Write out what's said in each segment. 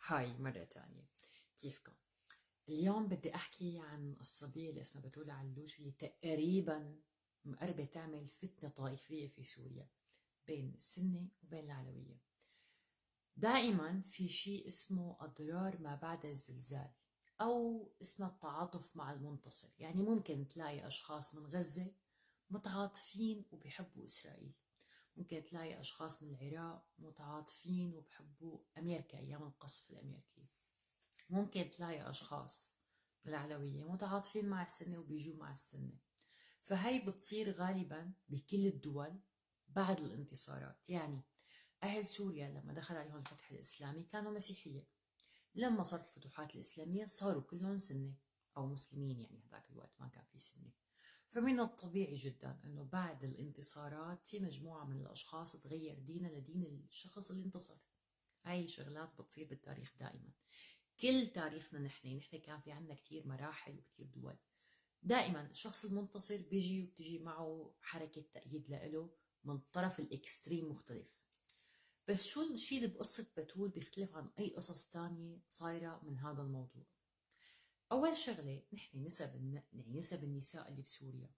هاي مرة تانية. كيفكم؟ اليوم بدي أحكي عن الصبية اللي اسمها بتول علوش اللي تقريبا مقربة تعمل فتنة طائفية في سوريا بين السنة وبين العلوية. دائما في شيء اسمه أضرار ما بعد الزلزال، أو اسمه التعاطف مع المنتصر. يعني ممكن تلاقي أشخاص من غزة متعاطفين وبيحبوا إسرائيل، ممكن تلاقي أشخاص من العراق متعاطفين وبحبوا أمريكا أيام القصف الأمريكي، ممكن تلاقي أشخاص بالعلوية متعاطفين مع السنة وبيجوا مع السنة. فهي بتصير غالبا بكل الدول بعد الانتصارات. يعني أهل سوريا لما دخل عليهم الفتح الإسلامي كانوا مسيحية، لما صارت الفتوحات الإسلامية صاروا كلهم سنة أو مسلمين، يعني هذاك الوقت ما كان في سنة. فمن الطبيعي جدا أنه بعد الانتصارات في مجموعة من الأشخاص تغير دينها لدين الشخص اللي انتصر. هاي شغلات بتصير بالتاريخ دائما. كل تاريخنا نحن كان في عنا كتير مراحل وكتير دول. دائما الشخص المنتصر بيجي وبتجي معه حركة تأييد لإله من طرف الإكستريم مختلف. بس شو الشيء اللي بقصة بتول بيختلف عن أي قصص تانية صايرة من هذا الموضوع؟ أول شغلة، نحن نسب النساء اللي بسوريا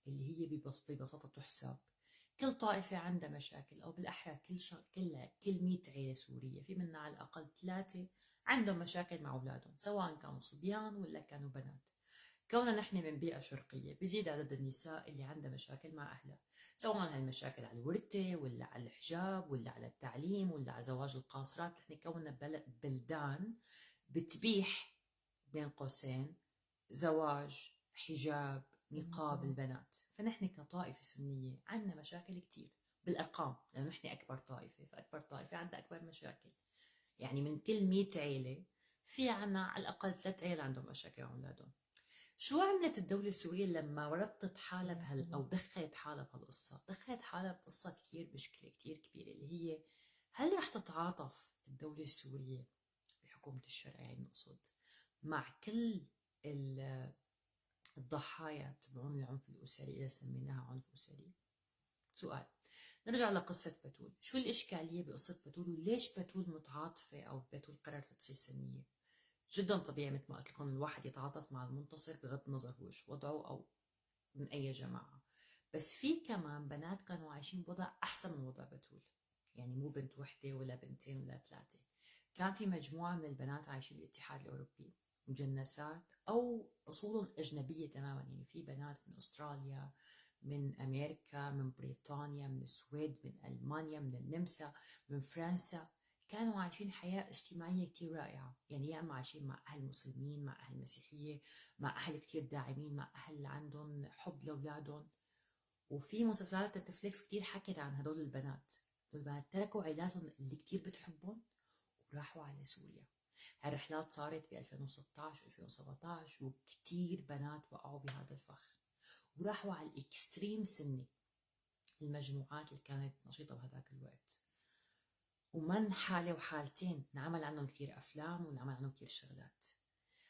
اللي هي ببساطة تحسب كل طائفة عندها مشاكل، أو بالأحرى كل 100 عيلة سورية في منا على الأقل 3 عندهم مشاكل مع أولادهم، سواء كانوا صبيان ولا كانوا بنات. كوننا نحن من بيئة شرقية بيزيد عدد النساء اللي عندها مشاكل مع أهلها، سواء هالمشاكل على الورثة ولا على الحجاب ولا على التعليم ولا على زواج القاصرات. نحن كوننا بلدان بتبيح بين قوسين زواج، حجاب، نقاب البنات. فنحن كطائفة سنية عندنا مشاكل كتير بالأرقام، لأنه نحن أكبر طائفة، فأكبر طائفة عندها أكبر مشاكل. يعني من كل 100 عيلة في عنا على الأقل 3 عيال عندهم مشاكل مع أولادهم. شو عملت الدولة السورية لما ربطت حالها أو دخلت حالها بهالقصة؟ دخلت حالها بقصة كتير مشكلة كتير كبيرة، اللي هي هل رح تتعاطف الدولة السورية بحكومة الشرع، يعني نقصد مع كل الضحايا تبعون العنف الأسري إذا سميناها عنف أسري؟ سؤال. نرجع لقصة بتول. شو الإشكالية بقصة بتول وليش بتول متعاطفة أو بتول قررت تصير سنية؟ جدا طبيعي مثل ما قلت لكم الواحد يتعاطف مع المنتصر بغض النظر هو شو وضعه أو من أي جماعة. بس في كمان بنات كانوا عايشين بوضع أحسن من وضع بتول، يعني مو بنت وحدة ولا بنتين ولا 3. كان في مجموعة من البنات عايشين بالاتحاد الأوروبي، مجنسات أو أصولهم أجنبية تماما. يعني في بنات من أستراليا، من أمريكا، من بريطانيا، من السويد، من ألمانيا، من النمسا، من فرنسا. كانوا عايشين حياة اجتماعية كتير رائعة. يعني يا أما عايشين مع أهل مسلمين، مع أهل مسيحية، مع أهل كتير داعمين، مع أهل عندهم حب لأولادهم. وفي مسلسلات نتفليكس كتير حكت عن هدول البنات. هدول البنات تركوا عائلاتهم اللي كتير بتحبهم وراحوا على سوريا. هالرحلات صارت ب 2016 و 2017، وكتير بنات وقعوا بهذا الفخ وراحوا على الاكستريم سنة المجموعات اللي كانت نشيطة بهذاك الوقت. ومن حالة وحالتين نعمل عنهم كتير أفلام ونعمل عنهم كتير شغلات.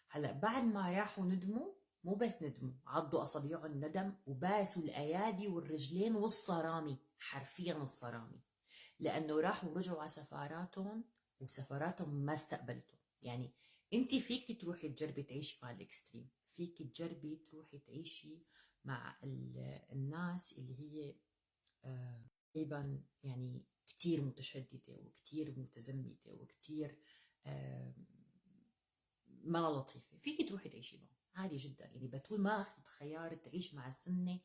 هلأ بعد ما راحوا ندموا، مو بس ندموا، عضوا أصابيعهم ندم وباسوا الأيادي والرجلين والصرامي، حرفيا الصرامي، لأنه راحوا ورجعوا على سفاراتهم وسفاراتهم ما استقبلتهم. يعني انت فيك تروحي تجربي تعيشي مع الاكستريم، فيك تجربي تروحي تعيشي مع الناس اللي هي تقريبا يعني كتير متشددة وكتير متزمتة وكتير آه، ما لطيفة. فيك تروحي تعيشي معه عادي جدا. يعني بتقول ما أخذت خيار تعيش مع السنة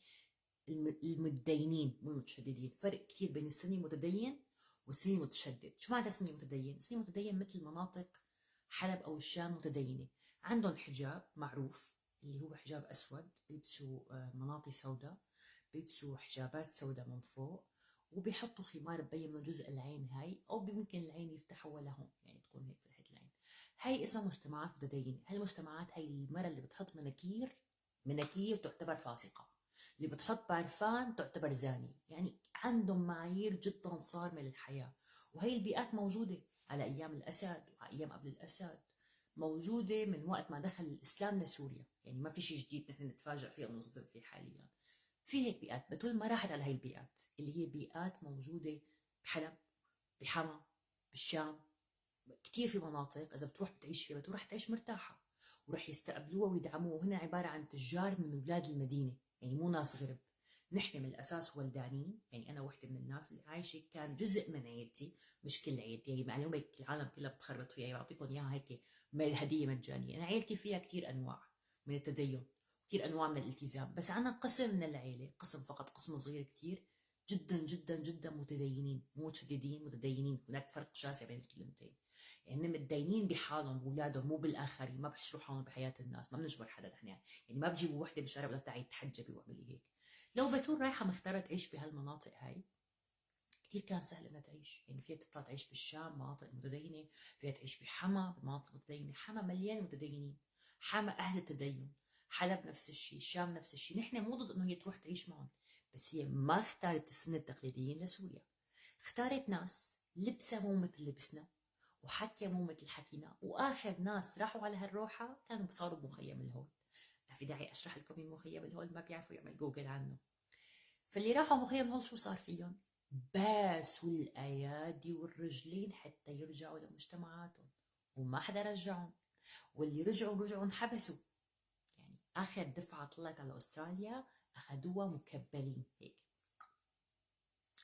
المتدينين مو المتشددين. فرق كتير بين السني المتدين والسني المتشدد. شو معنى سني متدين؟ سني متدين مثل مناطق حلب أو الشام متدينة، عندهم حجاب معروف اللي هو حجاب أسود، بيلبسوا مناطي سوداء، بيلبسوا حجابات سوداء من فوق، وبيحطوا خمار ببين من جزء العين هاي، أو ممكن العين يفتحوا لهم يعني تكون هيك فتحة العين. هاي اسمها مجتمعات متدينة. هالمجتمعات هاي المرأة اللي بتحط مناكير تعتبر فاسقة، اللي بتحط بارفان تعتبر زاني. يعني عندهم معايير جدا صارمة للحياة. وهي البيئات موجودة على أيام الأسد وعلى أيام قبل الأسد، موجودة من وقت ما دخل الإسلام لسوريا. يعني ما في شيء جديد نحن نتفاجأ فيه أو نصدم فيه حاليا. في هيك بيئات بتقول ما راحت على هاي البيئات اللي هي بيئات موجودة بحلب، بحما، بالشام، كتير في مناطق إذا بتروح بتعيش فيها بتروح تعيش مرتاحة، ورح يستقبلوها ويدعموها، وهن عبارة عن تجار من أولاد المدينة، يعني مو ناس غرب. نحن من الأساس ولدانين، يعني أنا وحدة من الناس اللي عايشة، كان جزء من عيلتي مش كل عيلتي، يعني معلومة العالم كلها بتخربط فيها، يعني بعطيكم إياها هيك هدية مجانية. أنا عيلتي فيها كتير أنواع من التدين، كتير أنواع من الالتزام، بس عنا قسم من العيلة، قسم فقط، قسم صغير كتير، جدا جدا جدا متدينين، مو متشددين، متدينين، هناك فرق شاسع بين الكلمتين. يعني متدينين بحالهم باولادهم مو بالاخرين، ما بحشروا حالهم بحياه الناس، ما بنجبر حدا نحن، يعني ما بجيبوا وحده بالشارع بقول تعي تحجبي واعملي هيك. لو بتول رايحه مختاره تعيش بهالمناطق هاي، كثير كان سهل انها تعيش، يعني فيها تطلع تعيش بالشام مناطق متدينه، فيها تعيش بحما بمناطق متدينه، حما مليان متدينين، حما اهل التدين، حلب نفس الشيء، الشام نفس الشيء. نحن مو ضد انه هي تروح تعيش معهم، بس هي ما اختارت السنه التقليديين لسوريا، اختارت ناس لبسها مو مثل لبسنا، وحكي مو مثل حكينا، واخر ناس راحوا على هالروحه كانوا صاروا بمخيم الهول. ما في داعي اشرح لكم مين مخيم الهول، ما بيعرفوا يعمل جوجل عنه. فاللي راحوا مخيم الهول شو صار فيهم؟ باسوا الايادي والرجلين حتى يرجعوا لمجتمعاتهم، وما حدا رجعهم، واللي رجعوا انحبسوا. يعني اخر دفعه طلعت على استراليا اخذوها مكبلين هيك،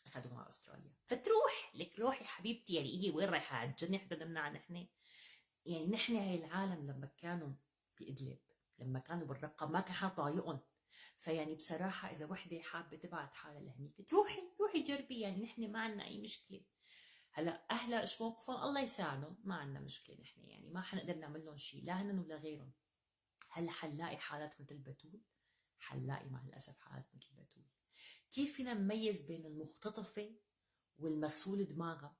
اخذوها على استراليا. فتروح لك روحي حبيبتي، يعني هي وين رايحه على الجنه حدا نمنعها نحن؟ يعني نحن هاي العالم لما كانوا بإدلب، لما كانوا بالرقة ما كان حدا طايقهم. فيعني بصراحة إذا وحدة حابة تبعت حالها لهنيك، روحي جربي، يعني نحن ما عنا أي مشكلة. هلا أهلها إيش موقفهم؟ الله يساعدهم، ما عنا مشكلة نحن، يعني ما حنقدر نعمل لهم شيء لا هن ولا غيرهم. هلا حنلاقي حالات مثل بتول، حنلاقي مع الأسف حالات مثل بتول. كيف فينا نميز بين المختطفة والمغسول دماغها؟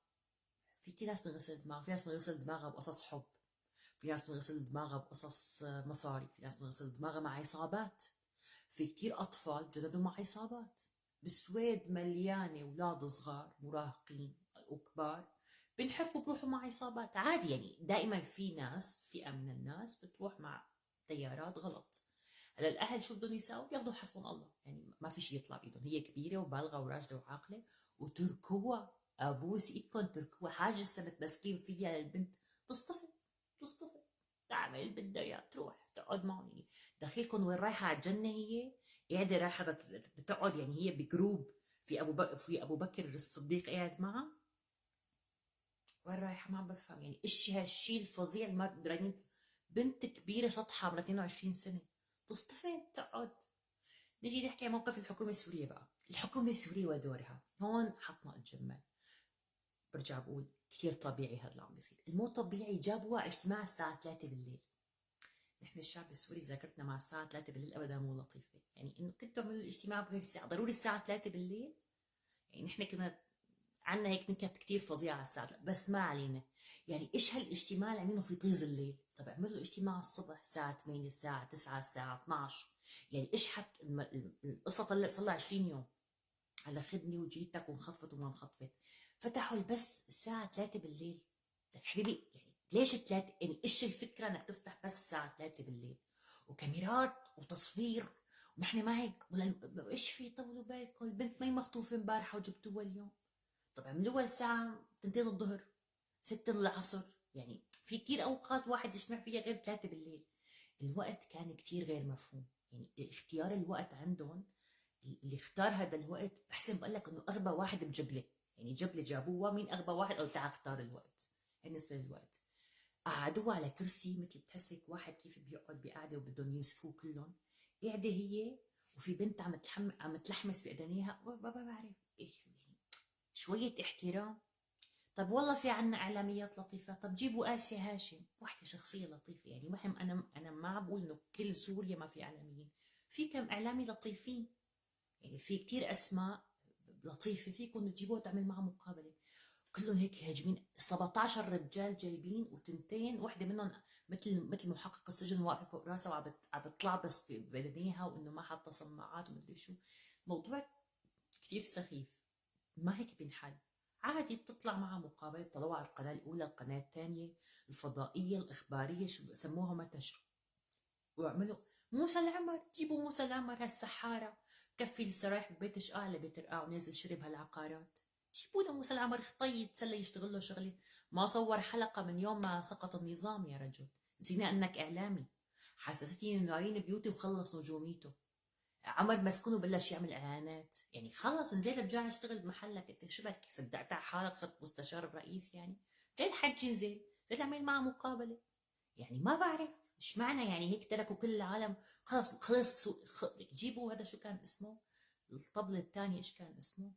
في كثير ناس بنغسل دماغها، في ناس بنغسل دماغها بقصص حب، في ناس بنغسل دماغها بقصص مصاري، في ناس بنغسل دماغها مع عصابات، في كتير أطفال جددوا مع عصابات. بالسويد مليانة أولاد صغار مراهقين وكبار بنحفوا بروحوا مع عصابات عادي، يعني دائما في ناس، فئة من الناس بتروح مع تيارات غلط. هلا الأهل شو بدهم يساووا؟ ياخذوا حسبهم الله، يعني ما في شيء يطلع بإيدهم، هي كبيرة وبالغة وراشدة وعاقلة، وتركوها، أبوس إيدكم تركوها، حاجة لسه متمسكين فيها للبنت تصطفل تعمل اللي بدها اياه، تروح تقعد معهم، يعني دخيلكم وين رايحه على الجنه، هي قاعده رايحه تقعد، يعني هي بجروب في ابو بكر الصديق قاعد معها، وين رايحه؟ ما عم بفهم، يعني ايش هالشيء الفظيع اللي ما قدرانين. بنت كبيره شطحه عمرها 22 سنه تصطفل تقعد. نيجي نحكي عن موقف الحكومه السوريه بقى. الحكومه السوريه ودورها هون حطنا الجمال. برجع بقول كثير طبيعي هذا اللي عم بيصير، المو طبيعي جابوها اجتماع الساعه 3 بالليل. نحن الشعب السوري ذاكرتنا مع الساعة 3 بالليل أبدا مو لطيفة، يعني إنه كنتوا تعملوا الاجتماع بغير الساعة، ضروري الساعة 3 بالليل. يعني نحن كنا عنا هيك نكت كتير فظيعة على الساعة 3، بس ما علينا. يعني إيش هالاجتماع اللي عاملينه في طيز الليل؟ طب اعملوا اجتماع الصبح الساعة 8 الساعة 9 الساعة 12. يعني إيش القصة صار لها 20 يوم على خدني وجيتك وانخطفت وما انخطفت، فتحوا البث الساعة 3 بالليل. طيب حبيبي يعني ليش 3؟ يعني ايش الفكرة انك تفتح بس الساعة 3 بالليل وكاميرات وتصوير ونحن معك؟ ولا ايش في؟ طولوا بالكم، البنت ما هي مخطوفة امبارحة وجبتوها اليوم. طب اعملوها الساعة 2 الظهر 6 العصر، يعني في كتير اوقات واحد يجمع فيها غير 3 بالليل. الوقت كان كتير غير مفهوم، يعني اختيار الوقت عندهم، اللي اختار هذا الوقت بحسن بقول لك انه اغبى واحد بجبله، يعني جبله جابوها مين اغبى واحد او تعال اختار الوقت. بالنسبه للوقت قعدوها على كرسي مثل بتحس هيك واحد كيف بيقعد بقعده وبدهم يوسفوه كلهم، قاعده هي وفي بنت عم تلحمس باذنيها، ما بعرف ايش يعني، شويه احترام. طب والله في عنا اعلاميات لطيفه، طب جيبوا آسيا هاشم، واحده شخصيه لطيفه، يعني مهم، انا ما عم بقول انه كل سوريا ما في اعلاميين، في كم اعلامي لطيفين، يعني في كتير اسماء لطيفه فيكم تجيبوها وتعمل معها مقابله. كلهم هيك هاجمين، 17 رجال جايبين وتنتين وحده منهم مثل محقق السجن واقفه فوق راسها وعم بتلعبس ببدنيها وانه ما حاطه سماعات ومدري شو. موضوع كتير سخيف، ما هيك بينحل. عادي بتطلع معها مقابله، طلعوا على القناه الاولى القناه الثانيه الفضائيه الاخباريه شو سموها ما تشاء، واعملوا موسى العمر، جيبوا موسى العمر هالسحارة، كفي لسه رايح ببيت شقاع لبيت رقاع ونازل شرب هالعقارات. جيبوا له موسى العمر خطي يتسلى يشتغل له شغله. ما صور حلقة من يوم ما سقط النظام يا رجل. نسينا انك اعلامي. حسستني انه نارين بيوتي وخلص نجوميته. عمر مسكون وبلش يعمل اعلانات، يعني خلص نزل برجع اشتغل بمحلك. انت شو بك صدقت على حالك صرت مستشار الرئيس يعني؟ زي الحج نزل، زي اعمل معه مقابله. يعني ما بعرف ايش معنى يعني هيك تركوا كل العالم. خلص خلص جيبوا هذا شو كان اسمه الطبل الثاني، ايش كان اسمه؟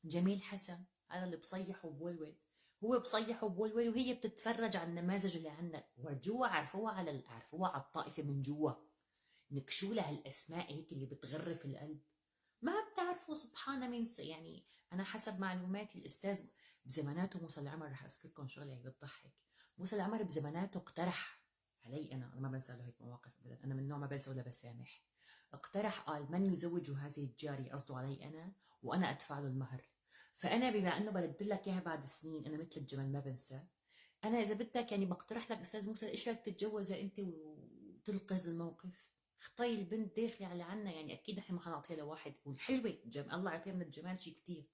جميل حسن، هذا اللي بصيح وبولول. هو بصيح وبولول وهي بتتفرج على النماذج اللي عندنا. ورجوها عرفوها عرفوها على الطائفه من جوا. نكشوا لها الاسماء هيك اللي بتغرف القلب. ما بتعرفوا سبحان من يعني. انا حسب معلوماتي الاستاذ بزماناته موسى العمر، رح اذكركم شغله هيك بتضحك. موسى العمر بزماناته اقترح علي، انا ما بنسى له هيك مواقف ابدا، انا من نوع ما بنسى ولا بسامح. اقترح قال من يزوج هذه الجاريه، قصده علي انا، وانا ادفع له المهر. فانا بما انه برد لك اياها بعد سنين، انا مثل الجمل ما بنسى. انا اذا بدك يعني بقترح لك استاذ موسى، ايش رايك تتجوزها انت وتنقذ الموقف؟ خطي البنت داخله على عنا، يعني اكيد نحن ما حنعطيها لواحد يكون حلوه الله يعطيها من الجمال شيء كثير.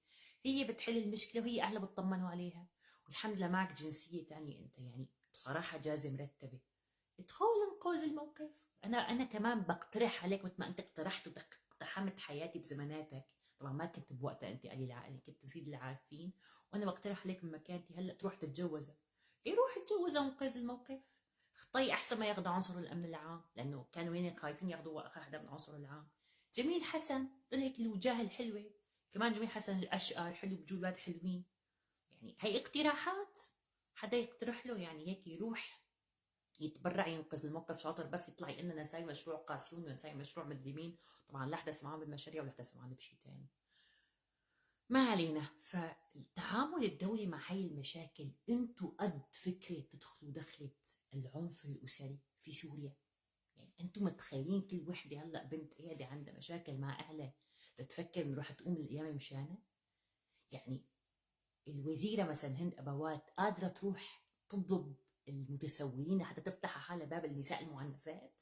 هي بتحل المشكله وهي اهلها بتطمنوا عليها. والحمد لله معك جنسيه ثانيه انت، يعني بصراحه جازه مرتبه. ادخل انقذ الموقف. انا كمان بقترح عليك مثل ما انت اقترحت واقتحمت حياتي بزماناتك. طبعا ما كنت بوقتها انت قليل العقل، كنت بسيد العارفين. وانا بقترح عليك من مكانتي هلا تروح تتجوزها. إيه، روح اتجوزها وانقذ الموقف. خطي احسن ما ياخذوا عنصر الامن العام، لانه كانوا هنا خايفين ياخذوا اخر حدا من عنصر العام. جميل حسن قل هيك الوجاه الحلوه. كمان جميل حسن الاشقر حلو، بجوا اولاد حلوين. يعني هي اقتراحات. حدا يقترح له يعني هيك يروح يتبرع ينقذ الموقف شاطر، بس يطلع يقول لنا نساي مشروع قاسيون ونساي مشروع مدري مين. طبعا لا حدا سمعان بالمشاريع ولا حدا سمعان بشيء ثاني. ما علينا. فالتعامل الدولي مع هاي المشاكل، انتوا قد فكرة تدخلوا دخلة العنف الأسري في سوريا؟ يعني انتوا متخيلين كل وحدة هلأ بنت قاعدة عندها مشاكل مع أهلها تتفكر انه رح تقوم القيامة مشانها؟ يعني الوزيرة مثلا هند أبوات قادرة تروح تضرب المتسولين حتى تفتح على حالها باب النساء المعنفات؟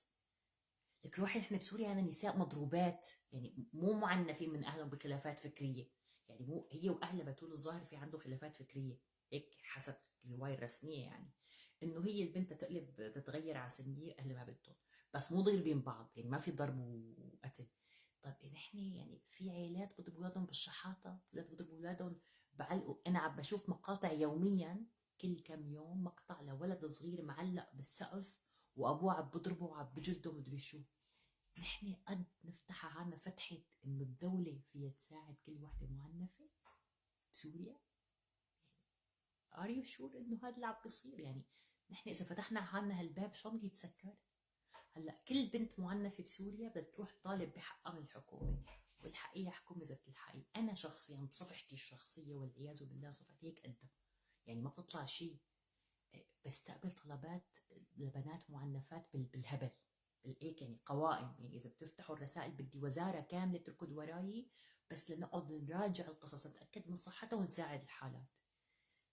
لك روحي، نحن بسوريا أنا نساء مضروبات، يعني مو معنفين من أهلهم بخلافات فكرية. يعني مو هي وأهلها بتول الظاهر في عنده خلافات فكرية، هيك حسب الرواية الرسمية يعني. إنه هي البنت تقلب تتغير على سنية أهلها ما بدهم. بس مو ضاربين بعض، يعني ما في ضرب وقتل. طب نحن يعني في عائلات بضربوا اولادهم بالشحاطه، اولاد بضربوا اولادهم بعلقوا. انا عم بشوف مقاطع يوميا، كل كم يوم مقطع لولد صغير معلق بالسقف وابوه عم بضربه وعم بجلده مدري شو. نحن قد نفتح عنا فتحة انه الدولة فيها تساعد كل وحدة معنفة بسوريا؟ ار يو شور انه هذا اللي عم بيصير؟ يعني نحن اذا فتحنا عنا هالباب شو بده يتسكر؟ هلا كل بنت معنفة بسوريا بدها تروح تطالب بحقها من الحكومة. والحقيقة حكومة ذات الحقيقة. أنا شخصيا بصفحتي الشخصية والعياذ بالله صفحتي هيك قدها، يعني ما بتطلع شيء. بستقبل طلبات لبنات معنفات بالهبل، بالهيك يعني قوائم. يعني إذا بتفتحوا الرسائل بدي وزارة كاملة تركض وراي بس لنقعد نراجع القصص نتأكد من صحتها ونساعد الحالات.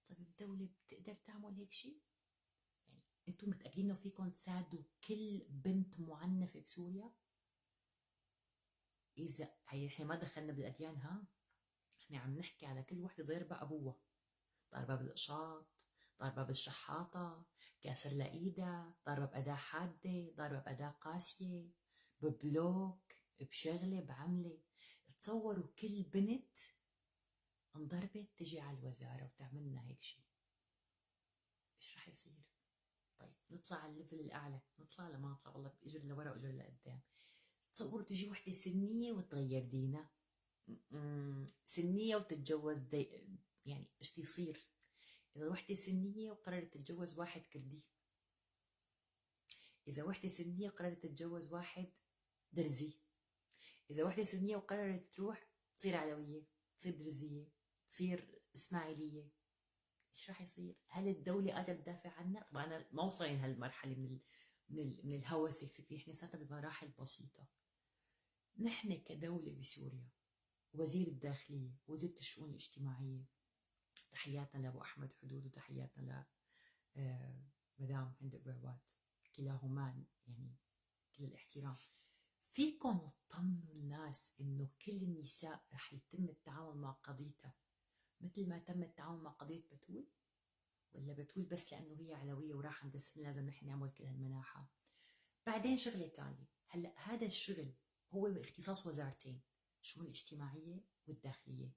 طيب الدولة بتقدر تعمل هيك شيء؟ يعني انتم متأكدين انه فيكم تساعدوا كل بنت معنفة بسوريا؟ اذا هي احنا ما دخلنا بالاديان، ها احنا عم نحكي على كل وحده ضاربه ابوها، ضاربه بالقشاط، ضاربه بالشحاطه، كاسر لايدها، ضاربه باداه حاده، ضاربه باداه قاسيه، ببلوك، بشغله، بعمله. تصوروا كل بنت انضربت تجي على الوزاره وتعمل لنا هيك شيء، ايش رح يصير؟ طيب نطلع على الليفل الاعلى، نطلع لما نطلع والله اجر لورا واجر لقدام. تصوروا تجي وحده سنيه وتغير دينها. سنية وتتجوز يعني ايش بده يصير؟ إذا وحدة سنية وقررت تتجوز واحد كردي، إذا وحدة سنية وقررت تتجوز واحد درزي، إذا وحدة سنية وقررت تروح تصير علوية، تصير درزية، تصير إسماعيلية، إيش راح يصير؟ هل الدولة قادرة تدافع عنها؟ طبعا أنا ما وصلنا لهالمرحلة من الهوس الفكري، إحنا لساتنا بمراحل بسيطة. نحن كدولة بسوريا، وزير الداخلية، وزيرة الشؤون الاجتماعية، تحياتنا لأبو أحمد حدود وتحياتنا لمدام هند إبراوات، كلاهما يعني كل الاحترام. فيكم تطمنوا الناس إنه كل النساء رح يتم التعامل مع قضيتها مثل ما تم التعامل مع قضية بتول؟ ولا بتول بس لأنه هي علوية وراح عند السن لازم نحن نعمل كل هالمناحة؟ بعدين شغلة تانية، هلأ هذا الشغل هو باختصاص وزارتين، الشؤون الاجتماعية والداخلية،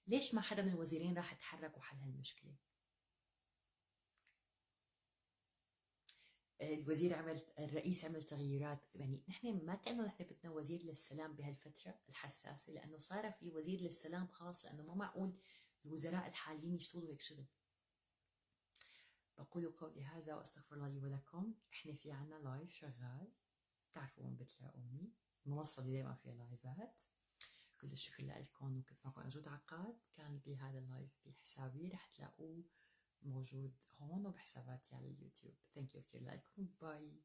ليش ما حدا من الوزيرين راح تحرك وحل هالمشكلة؟ الرئيس عمل تغييرات، يعني نحن ما كأنه نحن بدنا وزير للسلام بهالفترة الحساسة، لأنه صار في وزير للسلام خاص، لأنه ما معقول الوزراء الحاليين يشتغلوا هيك شغل. بقول قولي هذا وأستغفر الله لي ولكم. إحنا في عنا لايف شغال، تعرفوا وين بتلاقوني، المنصة اللي دايما فيها لايفات. كل الشكر لكم، وكنت معكم أنا جود عقاد، كان بهذا اللايف بحسابي، رح تلاقوه موجود هون وبحساباتي على اليوتيوب. ثانك يو كثير لكم، باي.